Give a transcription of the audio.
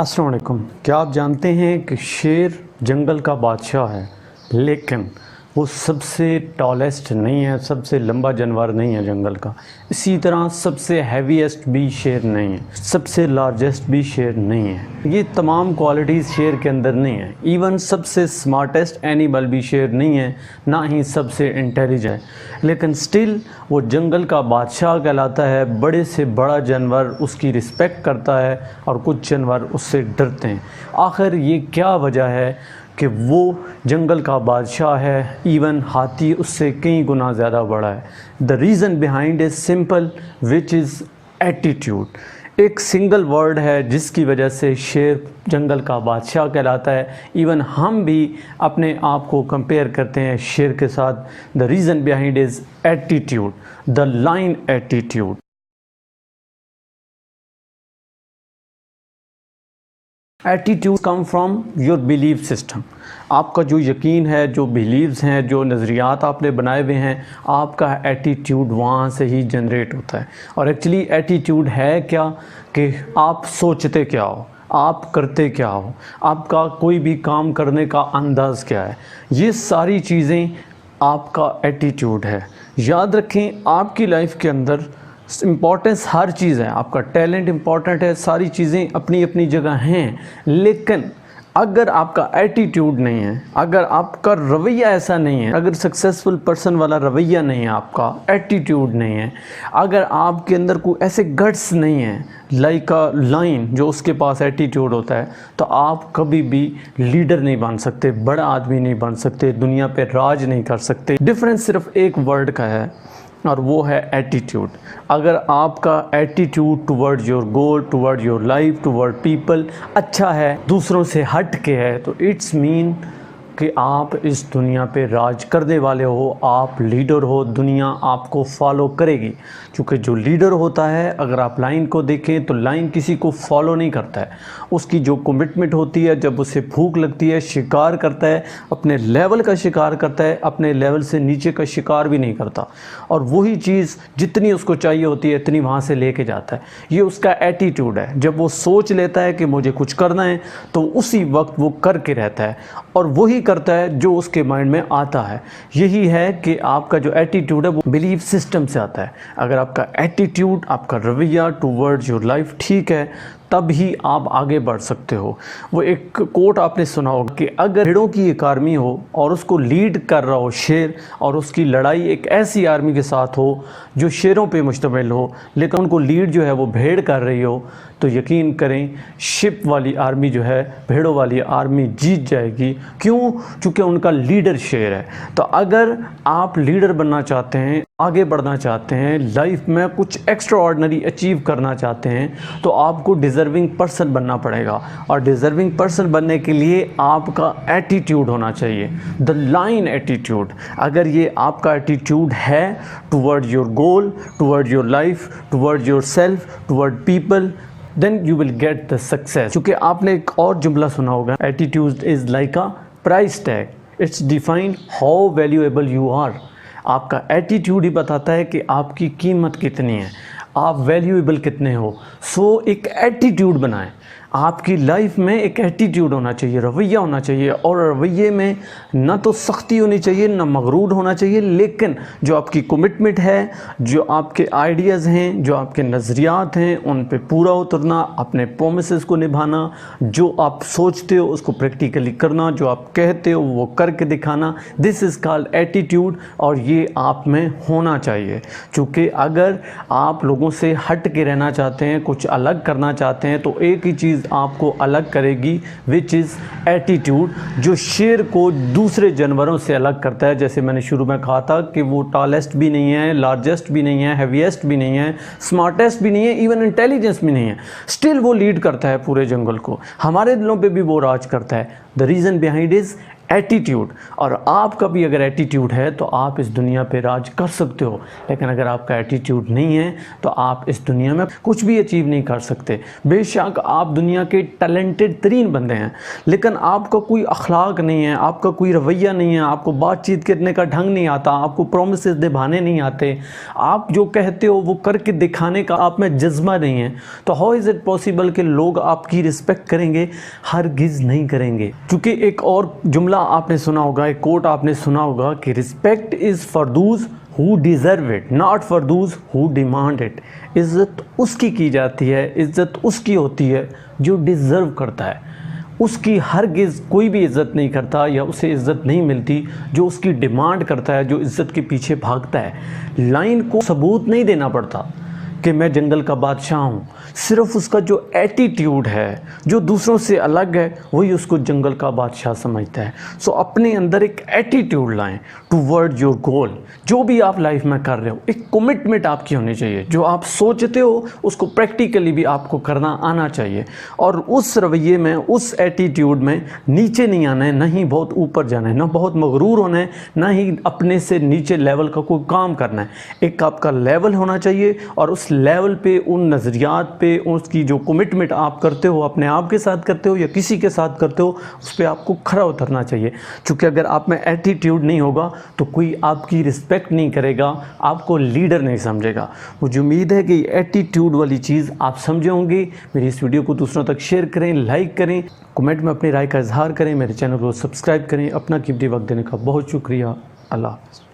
अस्सलाम वालेकुम। क्या आप जानते हैं कि शेर जंगल का बादशाह है, लेकिन वो सबसे टॉलेस्ट नहीं है, सबसे लंबा जानवर नहीं है जंगल का। इसी तरह सबसे हैवीएस्ट भी शेर नहीं है, सबसे लार्जेस्ट भी शेर नहीं है। ये तमाम क्वालिटीज़ शेर के अंदर नहीं है। इवन सबसे स्मार्टेस्ट एनिमल भी शेर नहीं है, ना ही सबसे इंटेलिजेंट, लेकिन स्टिल वो जंगल का बादशाह कहलाता है। बड़े से बड़ा जानवर उसकी रिस्पेक्ट करता है और कुछ जानवर उससे डरते हैं। आखिर ये क्या वजह है कि वो जंगल का बादशाह है, इवन हाथी उससे कई गुना ज़्यादा बड़ा है? The reason behind is simple, which is attitude. एक सिंगल वर्ड है जिसकी वजह से शेर जंगल का बादशाह कहलाता है। इवन हम भी अपने आप को कंपेयर करते हैं शेर के साथ। The reason behind is attitude, the lion attitude. Attitude come from your belief system. आपका जो यकीन है, जो बिलीव्स हैं, जो नज़रियात आपने बनाए हुए हैं, आपका एटीट्यूड वहाँ से ही जनरेट होता है। और एक्चुअली एटीट्यूड है क्या कि आप सोचते क्या हो, आप करते क्या हो, आपका कोई भी काम करने का अंदाज़ क्या है, ये सारी चीज़ें आपका एटीट्यूड है। याद रखें, आपकी लाइफ के अंदर इम्पॉर्टेंस हर चीज़ है। आपका टैलेंट इम्पॉर्टेंट है, सारी चीज़ें अपनी अपनी जगह हैं, लेकिन अगर आपका एटीट्यूड नहीं है, अगर आपका रवैया ऐसा नहीं है, अगर सक्सेसफुल पर्सन वाला रवैया नहीं है, आपका एटीट्यूड नहीं है, अगर आपके अंदर कोई ऐसे गट्स नहीं है लाइक अ लाइन जो उसके पास एटीट्यूड होता है, तो आप कभी भी लीडर नहीं बन सकते, बड़ा आदमी नहीं बन सकते, दुनिया पे राज नहीं कर सकते। डिफरेंस सिर्फ एक वर्ड का है और वो है एटीट्यूड। अगर आपका attitude toward your goal, toward your life, toward people अच्छा है, दूसरों से हट के है, तो इट्स मीन कि आप इस दुनिया पे राज करने वाले हो, आप लीडर हो, दुनिया आपको फॉलो करेगी। क्योंकि जो लीडर होता है, अगर आप लाइन को देखें तो लाइन किसी को फॉलो नहीं करता है। उसकी जो कमिटमेंट होती है, जब उसे भूख लगती है, शिकार करता है, अपने लेवल का शिकार करता है, अपने लेवल से नीचे का शिकार भी नहीं करता। और वही चीज़ जितनी उसको चाहिए होती है इतनी वहाँ से लेके जाता है। ये उसका एटीट्यूड है। जब वो सोच लेता है कि मुझे कुछ करना है, तो उसी वक्त वो करके रहता है और वही करता है जो उसके माइंड में आता है। यही है कि आपका जो एटीट्यूड है वो बिलीफ सिस्टम से आता है। अगर आपका एटीट्यूड, आपका रवैया टुवर्ड्स योर लाइफ ठीक है, तब ही आप आगे बढ़ सकते हो। वो एक कोट आपने सुना होगा कि अगर भेड़ों की एक आर्मी हो और उसको लीड कर रहा हो शेर, और उसकी लड़ाई एक ऐसी आर्मी के साथ हो जो शेरों पे मुश्तमिल हो, लेकिन उनको लीड जो है वो भेड़ कर रही हो, तो यकीन करें शिप वाली आर्मी जो है, भेड़ों वाली आर्मी जीत जाएगी। क्यों? क्योंकि उनका लीडर शेर है। तो अगर आप लीडर बनना चाहते हैं, आगे बढ़ना चाहते हैं, लाइफ में कुछ एक्स्ट्रा ऑर्डिनरी अचीव करना चाहते हैं, तो आपको डिज़र्विंग पर्सन बनना पड़ेगा। और डिज़र्विंग पर्सन बनने के लिए आपका एटीट्यूड होना चाहिए, द लाइन एटीट्यूड। अगर ये आपका एटीट्यूड है toward your goal, toward your life, toward your self, toward people, then you will get the success। क्योंकि आपने एक और जुमला सुना होगा, attitude is like a price tag, it's defined how valuable you are. आपका एटीट्यूड ही बताता है कि आपकी कीमत कितनी है, आप वैल्यूएबल कितने हो। सो एक एटीट्यूड बनाएं। आपकी लाइफ में एक एटीट्यूड होना चाहिए, रवैया होना चाहिए, और रवैये में ना तो सख्ती होनी चाहिए, ना मगरूर होना चाहिए, लेकिन जो आपकी कमिटमेंट है, जो आपके आइडियाज़ हैं, जो आपके नज़रियात हैं, उन पे पूरा उतरना, अपने प्रोमिसेस को निभाना, जो आप सोचते हो उसको प्रैक्टिकली करना, जो आप कहते हो वो करके दिखाना। दिस इज़ कॉल्ड एटीट्यूड, और ये आप में होना चाहिए। क्योंकि अगर आप लोगों से हट के रहना चाहते हैं, कुछ अलग करना चाहते हैं, तो एक ही चीज़ आपको अलग करेगी, विच इज़ एटीट्यूड, जो शेर को दूसरे जानवरों से अलग करता है। जैसे मैंने शुरू में कहा था कि वो टॉलेस्ट भी नहीं है, लार्जेस्ट भी नहीं है, हैवीएस्ट भी नहीं है, स्मार्टेस्ट भी नहीं है, इवन इंटेलिजेंस भी नहीं है, स्टिल वो लीड करता है पूरे जंगल को। हमारे दिलों पे भी वो राज करता है। The reason behind is attitude. और आपका भी अगर एटीट्यूड है तो आप इस दुनिया पे राज कर सकते हो, लेकिन अगर आपका एटीट्यूड नहीं है तो आप इस दुनिया में कुछ भी अचीव नहीं कर सकते। बेशक आप दुनिया के टैलेंटेड तरीन बंदे हैं, लेकिन आपका कोई अखलाक नहीं है, आपका कोई रवैया नहीं है, आपको बातचीत करने का ढंग नहीं आता, आपको प्रोमिसेस निभाने नहीं आते, आप जो कहते हो वो करके दिखाने का आप में जज्बा नहीं है, तो हाउ इज़ इट पॉसिबल कि लोग आपकी रिस्पेक्ट करेंगे? हरगिज़ नहीं करेंगे। क्योंकि एक और जुमला आपने सुना होगा, एक कोट आपने सुना होगा कि respect is for those who deserve it, not for those who demand it. इज़्ज़त उसकी की जाती है, इज़्ज़त उसकी होती है जो डिज़र्व करता है। उसकी हरगिज़ कोई भी इज़्ज़त नहीं करता या उसे इज़्ज़त नहीं मिलती जो उसकी डिमांड करता है, जो इज़्ज़त के पीछे भागता है। लाइन को सबूत नहीं देना पड़ता कि मैं जंगल का बादशाह हूँ, सिर्फ उसका जो एटीट्यूड है, जो दूसरों से अलग है, वही उसको जंगल का बादशाह समझता है। सो अपने अंदर एक एटीट्यूड लाएं टूवर्ड योर गोल। जो भी आप लाइफ में कर रहे हो, एक कमिटमेंट आपकी होनी चाहिए। जो आप सोचते हो उसको प्रैक्टिकली भी आपको करना आना चाहिए, और उस रवैये में, उस एटीट्यूड में नीचे नहीं आना है, ना ही बहुत ऊपर जाना है, ना बहुत मगरूर होना है, ना ही अपने से नीचे लेवल का कोई काम करना है। एक आपका लेवल होना चाहिए, और उस लेवल पे, उन नज़रियात पे, उसकी जो कमिटमेंट आप करते हो, अपने आप के साथ करते हो या किसी के साथ करते हो, उस पर आपको खरा उतरना चाहिए। क्योंकि अगर आप में एटीट्यूड नहीं होगा तो कोई आपकी रिस्पेक्ट नहीं करेगा, आपको लीडर नहीं समझेगा। मुझे उम्मीद है कि एटीट्यूड वाली चीज़ आप समझे होंगे। मेरी इस वीडियो को दूसरों तक शेयर करें, लाइक करें, कमेंट में अपनी राय का इजहार करें, मेरे चैनल को सब्सक्राइब करें। अपना कीमती वक्त देने का बहुत शुक्रिया। अल्लाह हाफ़िज़।